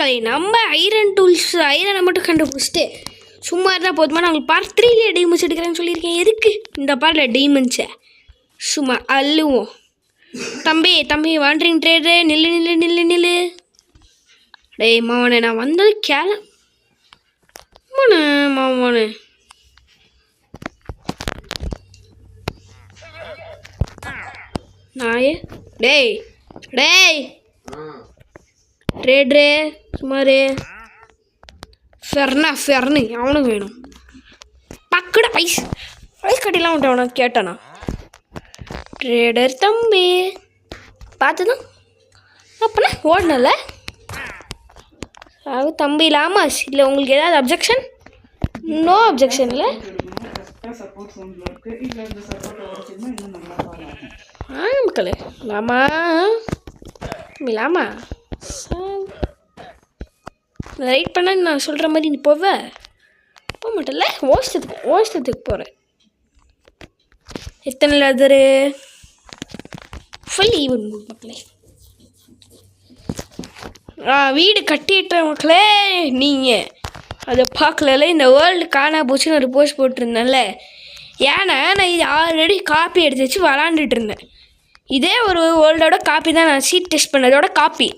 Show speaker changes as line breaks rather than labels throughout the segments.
மக்களை நம்ம ஐரனை மட்டும் கண்டுபிடிச்சிட்டு சும்மா இருந்தால் போதுமா. நான் உங்களுக்கு பார்ட் 3லேயே டைமண்ட்ஸ் எடுக்கிறேன்னு சொல்லியிருக்கேன். எதுக்கு இந்த பார்ட்டில் டைமண்ட்ஸை சும்மா அள்ளுவோம். தம்பி வாண்டரிங் ட்ரேடு நில்லு. டேய் மாவனே, நான் வந்தது மாவனே. நாயே டேய் ட்ரேட்ரே சுமாரு ஃபெர்னு அவனுக்கு வேணும். பக்கட ஐஸ் கட்டிலாம் உண்டு. அவனை கேட்டானா ட்ரேடர் தம்பி பார்த்துதான் அப்பனா ஓடனல அது தம்பி லாமாஸ். இல்லை உங்களுக்கு ஏதாவது அப்ஜெக்ஷன்? நோ அப்ஜெக்ஷன் இல்லை. மக்களே லாமா ரைட் பண்ண நான் சொல்கிற மாதிரி நீ போக மாட்டல. ஓஷ்டத்துக்கு போகிறேன். எத்தனை லெதரு ஃபுல் ஈவன் மக்களே. வீடு கட்டிட்டுற மக்களே. நீங்கள் அதை பார்க்கல, இந்த வேர்ல்டு காணா போச்சுன்னு ஒரு போஸ்ட் போட்டிருந்தேன்ல. ஏன்னா நான் இது ஆல்ரெடி காப்பி எடுத்து வச்சு விளாண்டுட்டு இருந்தேன். இதே ஒரு வேர்ல்டோட காப்பி தான். நான் சீட் டெஸ்ட் பண்ணதோட காப்பி,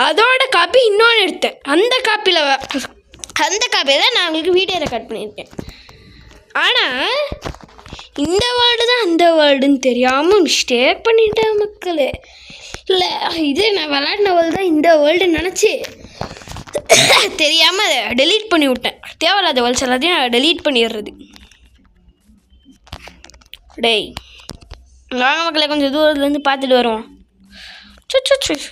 அதோட காப்பி இன்னொன்று எடுத்தேன். அந்த காப்பியை தான் நான் உங்களுக்கு வீடியோ ரெக்கார்ட் பண்ணியிருக்கேன். ஆனால் இந்த வேர்ல்டு தான் அந்த வேர்ல்டுன்னு தெரியாமல் மிஸ்டேக் பண்ணிட்டேன் மக்களே. இல்லை இது நான் விளாடின வேர்ல்டு தான் இந்த வேர்ல்டுன்னு நினச்சி தெரியாமல் அதை டெலீட் பண்ணி விட்டேன். தேவையில்லாத வேர்ல்ட்ஸ் எல்லாத்தையும் டெலீட் பண்ணிடுறது. டேய் வாங்க மக்களை, கொஞ்சம் தூரத்துலேருந்து பார்த்துட்டு வருவோம்.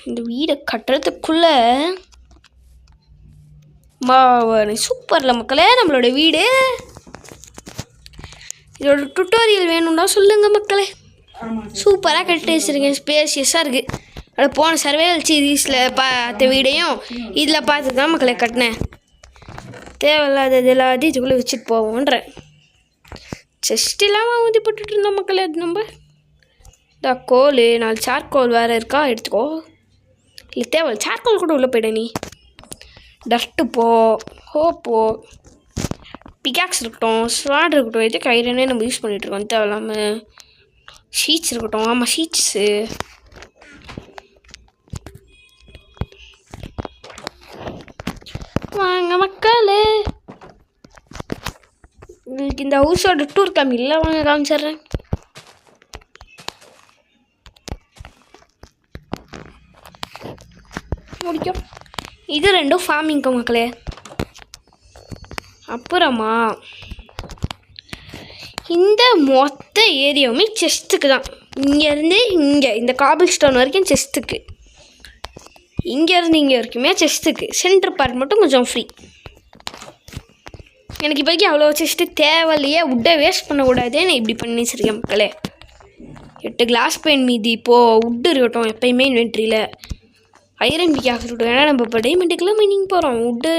இந்த வீடை கட்டுறதுக்குள்ளே சூப்பரில் மக்களே நம்மளோட வீடு. இதோட டுட்டோரியல் வேணும்னா சொல்லுங்கள் மக்களே. சூப்பராக கட்டி வச்சுருக்கேன். ஸ்பேஷியஸாக இருக்குது. அதை போன சர்வைவல் சீரீஸில் பார்த்த வீடையும் இதில் பார்த்து தான் மக்களை கட்டினேன். தேவையில்லாதது எல்லாத்தையும் இதுக்குள்ளே வச்சுட்டு போவோன்றேன். செஸ்ட் இல்லாமல் ஊதி போட்டுட்டு இருந்தோம் மக்களே. அது நம்ம இந்த கோல் 4 சார்கோல் வேறு இருக்கா, எடுத்துக்கோ. இல்லை தேவை சார்கோல் கூட உள்ளே போயிட. நீ டஸ்ட்டு ஹோப்போ பிகாக்ஸ் இருக்கட்டும், ஸ்வாட் இருக்கட்டும், எது கைரனே நம்ம யூஸ் பண்ணிகிட்ருக்கோம். தேவையில்லாமல் ஷீட்ஸ் இருக்கட்டும். ஆமாம் ஷீட்ஸு. வாங்க மக்களே, உங்களுக்கு இந்த ஹவுஸோட டூர் இல்லை வாங்க காமிச்சிட்றேன். முடிக்கும். இது ரெண்டும் ஃபார்மிங்க்கு மக்களே. அப்புறமா இந்த மொத்த ஏரியாவுமே செஸ்ட்டுக்கு தான். இங்கேருந்து இந்த காபிள் ஸ்டோன் வரைக்கும் செஸ்ட்டுக்கு. இங்கேருந்து இங்கே வரைக்குமே செஸ்ட்டுக்கு. சென்டர் பார்ட் மட்டும் கொஞ்சம் ஃப்ரீ. எனக்கு இப்போதைக்கு அவ்வளோ செஸ்ட்டு தேவையில்லையே. உட்டை வேஸ்ட் பண்ணக்கூடாதே. நான் இப்படி பண்ணி வச்சுருக்கேன் மக்களே. 8 கிளாஸ் பெயின் மீதி. இப்போது உட்டு இருக்கட்டும் எப்போயுமே இன்வென்ட்ரியில். ஐரன் பிக்காக இருக்கட்டும். ஏன்னா நம்ம இப்போ டைமண்டுக்கெல்லாம் மைனிங் போகிறோம். உட்டு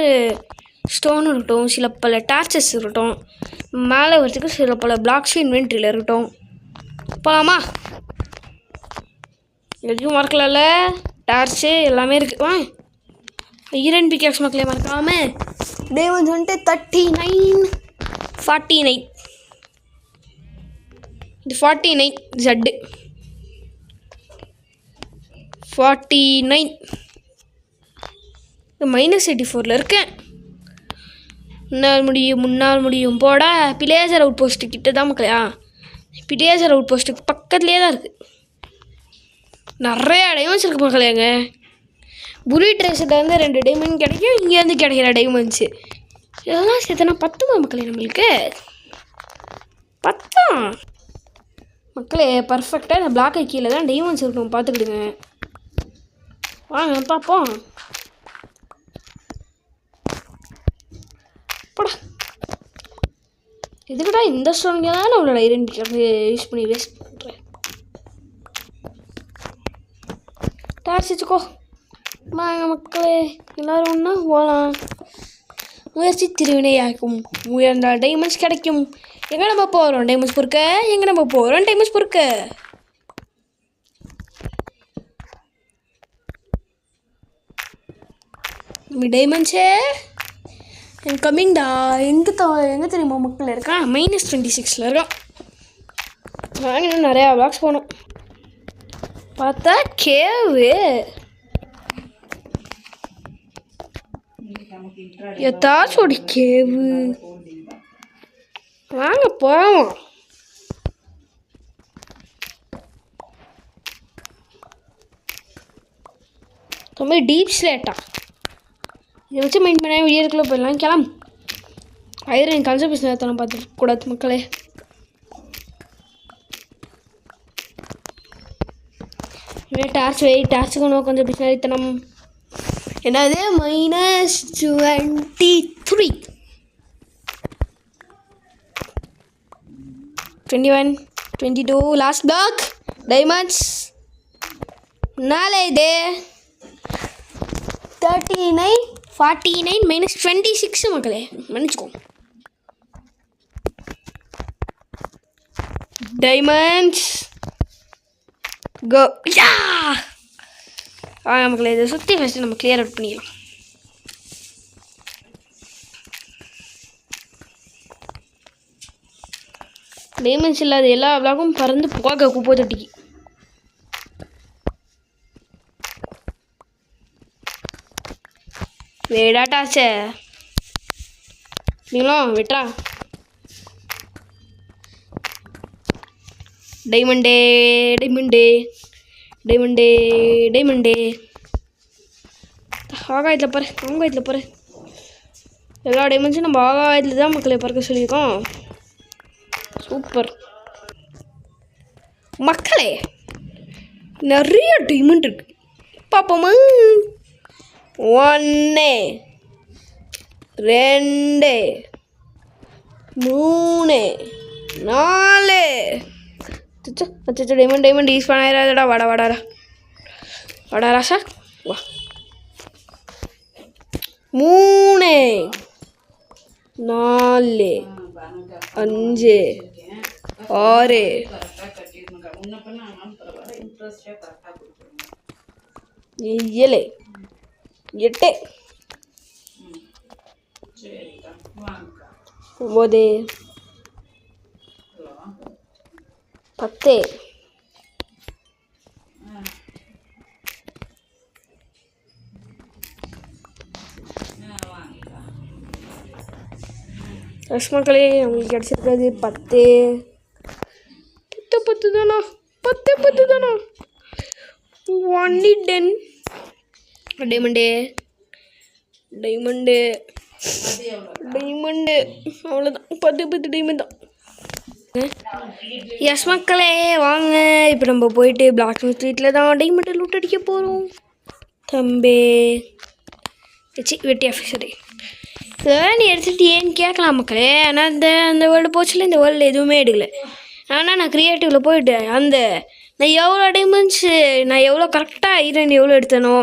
ஸ்டோன் இருக்கட்டும், சில பல டார்ச்சஸ் இருக்கட்டும், மேலே வரத்துக்கு சில பல பிளாக்ஸும் இன்வென்ட்ரியில் இருக்கட்டும். போகலாமா? எதுவும் மறக்கலாம்ல. டார்ச்சு எல்லாமே இருக்குது. ஐரன் பிக்காக்ஸ் மக்களே மறக்காமல். டைமண்ட்ஸ் வந்துட்டு 39 49. இது 49 ஜட்டு 49. -84 இருக்கேன். முன்னால் முடியும் போட. பிளேசர் அவுட் போஸ்ட்டு கிட்ட தான் மக்களையா. பிளேசர் அவுட் போஸ்ட்டுக்கு பக்கத்துலேயே தான் இருக்குது. நிறையா டைமண்ட்ஸ் இருக்குது மக்களேங்க. புல்லட் ரேஸ்லேருந்து 2 டைமண்ட் கிடைக்கும். இங்கேருந்து கிடைக்கிற டைமண்ட்ஸு இதெல்லாம் சேர்த்தனா 10 மக்களே. நம்மளுக்கு 10 மக்களே. பர்ஃபெக்டாக இந்த பிளாக்கு கீழே தான் டைமண்ட்ஸ் இருக்கும். பார்த்துக்கிடுங்க. வாங்க பார்ப்போம். போடா எதுக்கடா இந்த ஸ்டோன்க தான் நம்மளோட ஐரன் பிக்காக யூஸ் பண்ணி வேஸ்ட் பண்ணுறேன். டார்ச் வச்சுக்கோ. வாங்க மக்களே எல்லோரும் ஒன்றா போகலாம். முயற்சி திருவினையாக்கும். உயர்ந்தால் டைமண்ட்ஸ் கிடைக்கும். எங்கே நம்ம போகிறோம் டைமண்ட்ஸ் பொறுக்க. டைமண்ட்ஸே கம்மிங்டா. எங்கே தெரியுமா மக்கள் இருக்கான்? -26 இருக்கான். நாங்கள் இன்னும் நிறையா பிளாக்ஸ் போகணும். பார்த்தா கேவு எத்தாச்சும் ஒரு கேவு. வாங்க போவோம். ரொம்ப டீப் ஸ்லேட்டா இதை வச்சு மெயின் பண்ண வீடியோக்குள்ளே போயிடலாம். கிளம்பு. ஐரன் கன்சர்வேஷன் ஏற்றலாம் பார்த்துக்கூடாது மக்களே. டார்ச்சுக்கு கொஞ்சம் பிஸ்னரித்தனம். என்னது -23 21 22 லாஸ்ட் பிளாக் டைமண்ட்ஸ். நாளை இது 39 49 -26 மக்களே மன்னிச்சுக்கோ. டைமண்ட்ஸ் கோ. யா நமக்கு இதை சுற்றி ஃபஸ்ட்டு நம்ம கிளியர் அவுட் பண்ணிடலாம். டைமண்ட்ஸ் இல்லாத எல்லா பிளாக்கும் பறந்து போக குப்பை தொட்டிக்கு. வேடாட்டாச்சே நீங்களும் விட்றா. டைமண்டே டைமண்டே டைமண்டே டைமண்டே ஆகாயத்தில் பாரு. ஆகாயத்தில் பாரு. எல்லா டைமண்ட்ஸும் நம்ம ஆகாயத்தில் தான் மக்களை பறக்க சொல்லியிருக்கோம். சூப்பர் மக்களே. நிறைய டைமண்ட் இருக்கு. பார்ப்போமா? 1 2 3 4 அச்சோ டைமண்ட் யூஸ் பண்ணாயிராதடா. வாடா ராசா வா. 3 4 5 6 7 8 9 10 மக்களே உங்களுக்கு கிடச்சிருக்காது 10 தானா? 10 தானா? 1 10 டைமண்டு அவ்வளோதான். 10 டைமண்ட் தான். எஸ் மக்களே வாங்க இப்போ நம்ம போயிட்டு பிளாக் ஸ்ட்ரீட்டில் தான் டைமண்டை லூட் அடிக்க போகிறோம். தம்பே வெட்டி ஆஃபீஸரு இதெல்லாம் நீ எடுத்துகிட்டு ஏன்னு கேட்கலாம் மக்களே. ஆனால் அந்த வேர்ல்டு போச்சுல, இந்த வேர்ல்டு எதுவுமே எடுக்கலை. ஆனால் நான் க்ரியேட்டிவில் போயிட்டு நான் எவ்வளோ டைமண்ட்ஸு நான் எவ்வளோ கரெக்டாக ஐரன் எவ்வளோ எடுத்தனோ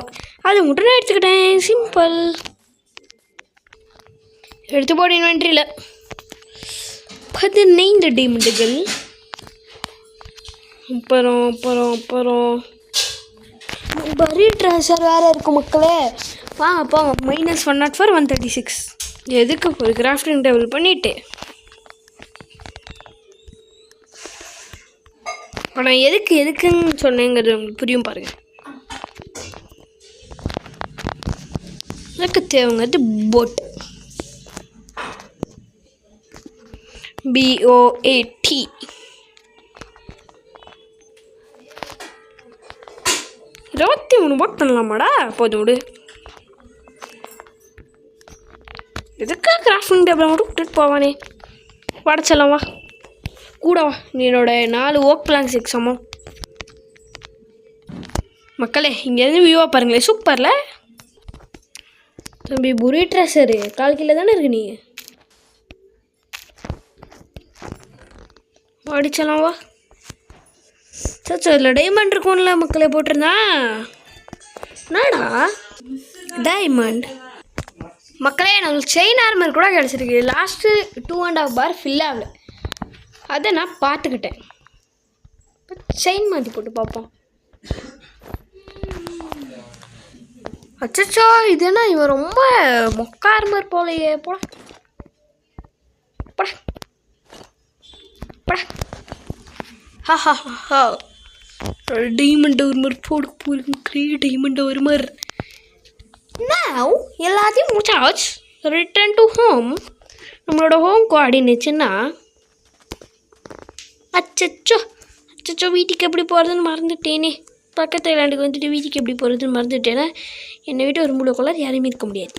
அது மட்டும் நான் எடுத்துக்கிட்டேன். சிம்பிள். எடுத்து போட இன்வென்ட்ரியில் 15 டைமண்டுகள். அப்புறம் பரி ட்ரெஷர் வேறு இருக்கும் மக்களே. வாங்க போங்க. -104 136 எதுக்கு ஒரு கிராஃப்டிங் டேபிள் பண்ணிவிட்டு ஆனால் எதுக்குன்னு சொன்னேங்கிறது உங்களுக்கு புரியும் பாருங்கள். எனக்கு தேவைங்கிறது போட் BOAT. இருபத்தி 3 போட் பண்ணலாமாடா? போதும் விடு. எதுக்காக கிராஃப்டிங் டேபிள் மட்டும் விட்டுட்டு போவானே. படைச்சலாம் வா கூட வா. நீ என்னோட 4 ஓக் பிளாங்க்ஸ் எக்ஸாமோ மக்களே. இங்கேருந்து வியூவாக பாருங்களேன். சூப்பரில் தம்பி. புரி ட்ரெஷரு 4 கிலோ தானே இருக்கு. நீ அடிச்சலாம் வா. சச்சோ இதில் டைமண்ட் இருக்கும்ல மக்களே போட்டிருந்தா. என்னடா டைமண்ட் மக்களே. நம்மளுக்கு செயின் ஆர்மர் கூட கிடச்சிருக்கு. லாஸ்ட்டு 2.5 பார் ஃபில் ஆகல. அதை நான் பார்த்துக்கிட்டேன். இப்போ செயின் மாற்றி போட்டு பார்ப்போம். அச்சச்சோ இது என்ன இவன் ரொம்ப மொக்காரமர் போலையே போட ஹா டைமண்ட் ஆர்மர் போட போகிறேன் டைமண்ட் ஆர்மர் நவ் எல்லாத்தையும் முடிச்சாச்சு ரிட்டர்ன் டு ஹோம் நம்மளோட ஹோம் கோஆர்டினேட்ஸ்னா அச்சச்சோ வீட்டுக்கு எப்படி போகிறதுன்னு மறந்துட்டேனே பக்கத்து ஐலாண்டுக்கு வந்துட்டு வீட்டுக்கு எப்படி போகிறதுன்னு மறந்துட்டேன்னா என்னை விட்டு ஒரு மூளைக்குள்ளார் யாரையுமே இருக்க முடியாது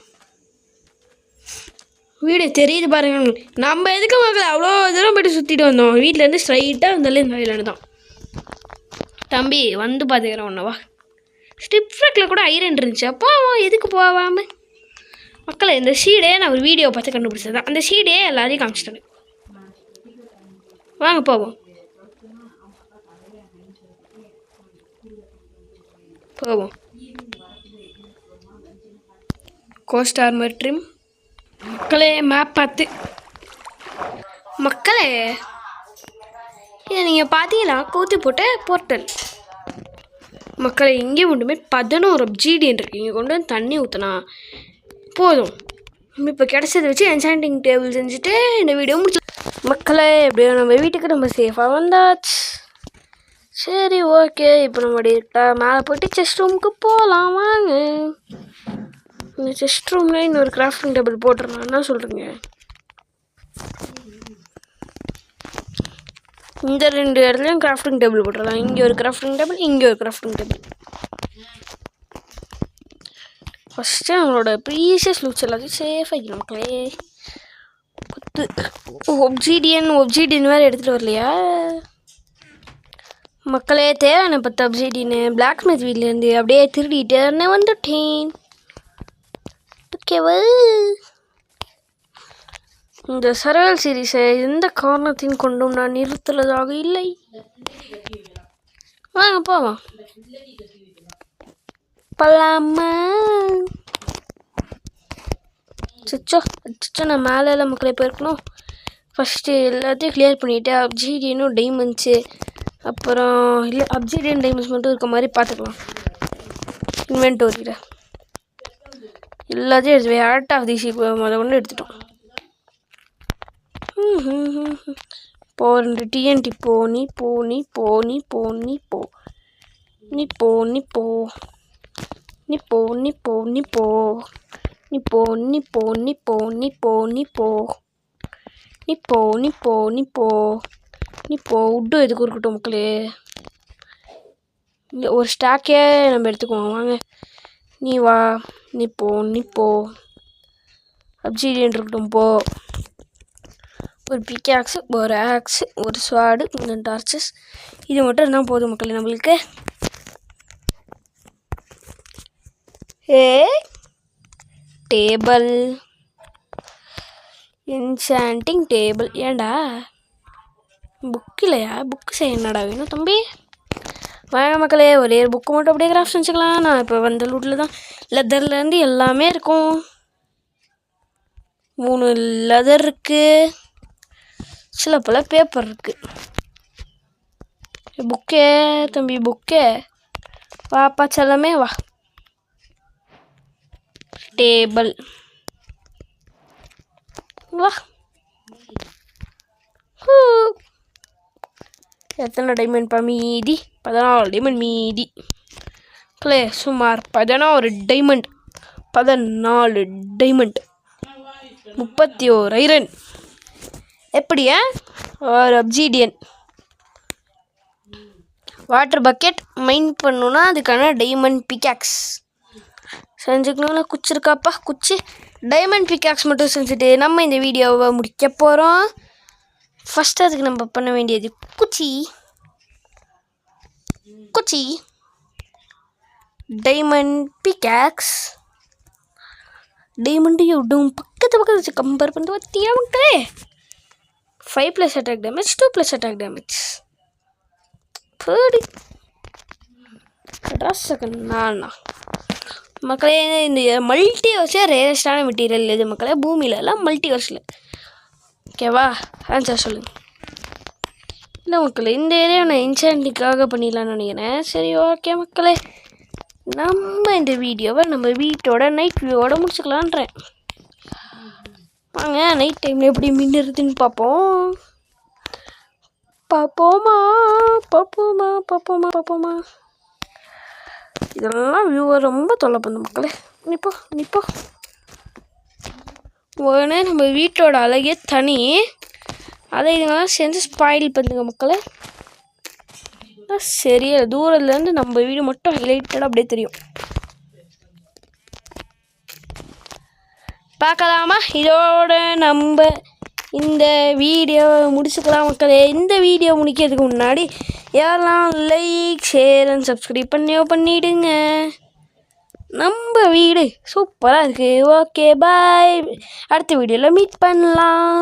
வீடு தெரியுது பாருங்க நம்ம எதுக்கு மக்களை அவ்வளோ தூரம் போய்ட்டு சுற்றிட்டு வந்தோம் வீட்டிலேருந்து ஸ்ட்ரைட்டாக வந்தாலே இந்த ஐலாண்டு தான் தம்பி வந்து பார்த்துக்கிறேன் ஒன்றவா ஸ்டிப் ஃப்ரெக்கில் கூட ஐரன் இருந்துச்சு அப்போ எதுக்கு போகாமல் மக்களை இந்த ஷீடே நான் ஒரு வீடியோ பார்த்து கண்டுபிடிச்சது தான் அந்த ஷீடே எல்லாரையும் காமிச்சிட்டேன் வாங்க போவோம் கோஸ்ட் ஆர்மர் ட்ரிம் மக்களே மேப் பார்த்து மக்களே இதை நீங்கள் பார்த்தீங்கன்னா கோத்தி போட்ட போர்ட்டல் மக்களை இங்கே ஒன்றுமே 11 obsidian இருக்குது இங்கே கொண்டு வந்து தண்ணி ஊற்றினா போதும் நம்ம இப்போ கிடச்சதை வச்சு என்சாண்டிங் டேபிள் செஞ்சுட்டு இந்த வீடியோ முடிச்சு மக்களே எப்படியோ நம்ம வீட்டுக்கு நம்ம சேஃபாக வந்தாச்சு சரி ஓகே இப்போ நம்ம மேலே போய்ட்டு செஸ்ட் ரூமுக்கு போகலாம் வாங்க இந்த செஸ்ட் ரூமில் இன்னொரு கிராஃப்டிங் டேபிள் போட்டுருலாம் என்ன சொல்கிறீங்க இந்த 2 இடத்துலையும் கிராஃப்டிங் டேபிள் போட்டுடலாம் இங்கே ஒரு கிராஃப்டிங் டேபிள் இங்கே ஒரு கிராஃப்டிங் டேபிள் ஃபஸ்ட்டு நம்மளோட ப்ரீஷியஸ் லூட்ஸ் எல்லாத்தையும் சேஃப் ஆகிக்கணும் மக்களே ஒப்ஜீடியன் வேறு எடுத்துகிட்டு வரலையா மக்களே தேவையான 10 obsidian பிளாக் ஸ்மித் வீட்லேருந்து அப்படியே திருடிட்டு நான் வந்துட்டேன் ஓகேவா இந்த சர்வைவல் சீரீஸை எந்த காரணத்தையும் கொண்டும் நான் நிறுத்துவதாக இல்லை வாங்க போவோம் பலாமா அச்சோ நான் மேலே மக்களை போயிருக்கணும் ஃபஸ்ட்டு எல்லாத்தையும் கிளியர் பண்ணிவிட்டு அப்ஜீடியனும் டைமண்ட்ஸு அப்புறம் இல்லை அப்ஜீடியன் டைமண்ட்ஸ் மட்டும் இருக்க மாதிரி பார்த்துக்கலாம் இன்வென்டோரியில் எல்லாத்தையும் எடுத்து ஆர்ட் ஆஃப் தி ஷீப் ஒன்று எடுத்துட்டோம் போ 2 TNT போ நீ போ நீ போ நீ போ நீ போ நீ போ நீ போ நீ போ நீ போ நீ போ நீ போ நீ போ நீ போ நீ போ நீ போ நீ போ நீ போ நீ போ நீ போ உட்டு எதுக்கு இருக்கட்டும் மக்களே ஒரு ஸ்டாக்கே நம்ம எடுத்துக்குவோம் வாங்க நீ வா நீ போ அப்ஜீடியன் இருக்கட்டும் போ ஒரு பிக்காக்ஸு ஒரு ஆக்ஸு ஒரு ஸ்வாடு 2 டார்ச்சஸ் இது மட்டும் இருந்தால் போதும் மக்களே நம்மளுக்கு டேபிள் என்சாண்டிங் டேபிள் ஏண்டா புக் இல்லையா புக்கு செய்ய என்னடா வேணும் தம்பி வாங்க மக்களே ஒரே புக்கு மட்டும் அப்படியே கிராஃப்ட் செஞ்சுக்கலாம் நான் இப்போ வந்த லூட்டில் தான் லெதர்லேருந்து எல்லாமே இருக்கும் 3 லெதர் இருக்குது சில பல பேப்பர் இருக்குது புக்கே தம்பி புக்கே வாப்பா செல்லமே வா டேபிள் வா எத்தனை டைமண்ட் மீதி 14 டைமண்ட் மீதி சுமார் 14 டைமண்ட் 31 ஐரன் எப்படியா ஒரு அப்ஜீடியன் வாட்டர் பக்கெட் மைன் பண்ணணுன்னா அதுக்கான டைமண்ட் பிக்காக்ஸ் செஞ்சுக்கணும்னா குச்சி இருக்காப்பா குச்சி டைமண்ட் பிக்காக்ஸ் மட்டும் செஞ்சுட்டு நம்ம இந்த வீடியோவை முடிக்க போகிறோம் ஃபஸ்ட்டு அதுக்கு நம்ம பண்ண வேண்டியது குச்சி டைமண்ட் பிக்காக்ஸ் டைமண்டையும் விடும் பக்கத்து வச்சு கம்பேர் பண்ணிட்டு பார்த்தியா மக்களே 5 + attack damage 2 + attack damage போடி நானா மக்களே இந்த மல்டிவர்ஸே ரேரஸ்டான மெட்டீரியல் இது மக்களே பூமியில் எல்லாம் மல்டிவர்ஸில் ஓகேவா ஆன்சர் சொல்லுங்கள் இல்லை மக்களே இந்த ஏரியா நான் இன்சாண்டிக்காக பண்ணிடலான்னு நினைக்கிறேன் சரி ஓகே மக்களே நம்ம இந்த வீடியோவை நம்ம வீட்டோட நைட் வியூவோட முடிச்சுக்கலான்றேன். வாங்க நைட் டைமில் எப்படி மின்னுறதுன்னு பார்ப்போமா. இதெல்லாம் வியூவை ரொம்ப தொல்லை பண்ணும் மக்களே. நிப்போ உடனே நம்ம வீட்டோட அழகே தனி. அதை இதெல்லாம் சேர்ந்து ஸ்பாயில் பண்ணுங்க மக்களே. சரியா தூரத்துலேருந்து நம்ம வீடு மட்டும் ஹைலைட்டடாக அப்படியே தெரியும். பார்க்கலாமா? இதோட நம்ம இந்த வீடியோ முடிச்சுக்கலாம் மக்களே. இந்த வீடியோ முடிக்கிறதுக்கு முன்னாடி யாரெல்லாம் லைக் ஷேர் அண்ட் சப்ஸ்கிரைப் பண்ணிவிடுங்க. நம்ம வீடு சூப்பராக இருக்குது. Okay bye. அடுத்த வீடியோவில் மீட் பண்ணலாம்.